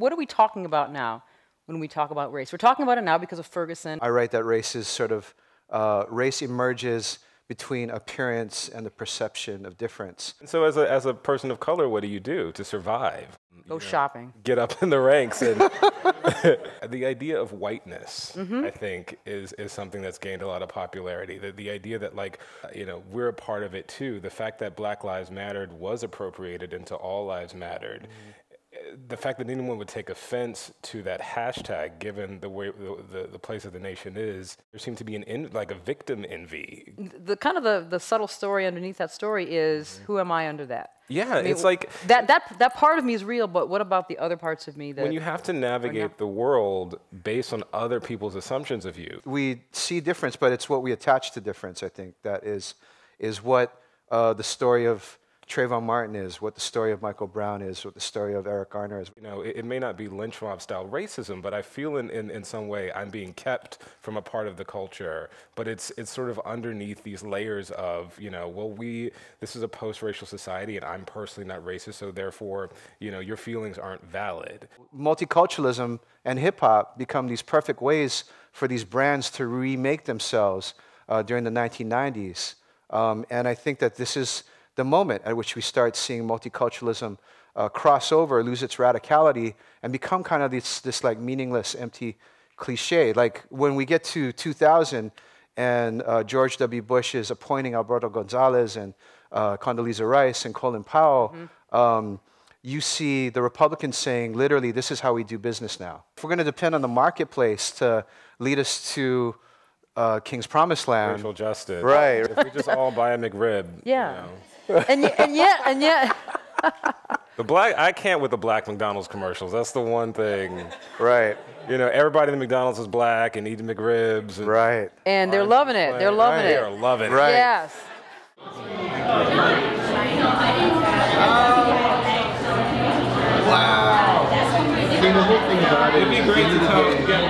what are we talking about now when we talk about race? We're talking about it now because of Ferguson. I write that race is sort of, race emerges between appearance and the perception of difference. And so as a person of color, what do you do to survive? Go shopping. Get up in the ranks. And the idea of whiteness, I think, is something that's gained a lot of popularity. The idea that, like, you know, we're a part of it too. The fact that Black Lives Mattered was appropriated into All Lives Mattered. The fact that anyone would take offense to that hashtag, given the way the place of the nation is, there seemed to be like a victim envy. The kind of the subtle story underneath that story is, who am I under that? Yeah, I mean, it's like that part of me is real, but what about the other parts of me that when you have to navigate the world based on other people's assumptions of you? We see difference, but it's what we attach to difference. I think that is what the story of Trayvon Martin is, what the story of Michael Brown is, what the story of Eric Garner is. You know, it may not be lynch mob style racism, but I feel in some way I'm being kept from a part of the culture. But it's sort of underneath these layers of, you know, well, this is a post-racial society and I'm personally not racist, so therefore, you know, your feelings aren't valid. Multiculturalism and hip hop become these perfect ways for these brands to remake themselves during the 1990s. And I think that this is the moment at which we start seeing multiculturalism cross over, lose its radicality, and become kind of this like meaningless, empty cliche. Like when we get to 2000 and George W. Bush is appointing Alberto Gonzalez and Condoleezza Rice and Colin Powell, you see the Republicans saying, literally, this is how we do business now. If we're going to depend on the marketplace to lead us to King's Promised Land. Racial justice. Right. If we just all buy a McRib. Yeah. You know. and yet. I can't with the black McDonald's commercials. That's the one thing. Right. You know, everybody in the McDonald's is black and eating McRibs. And right. And they're loving it. They're loving it. They are loving it. Right. Yes. Wow. See, the whole thing about it, it'd be great to talk together.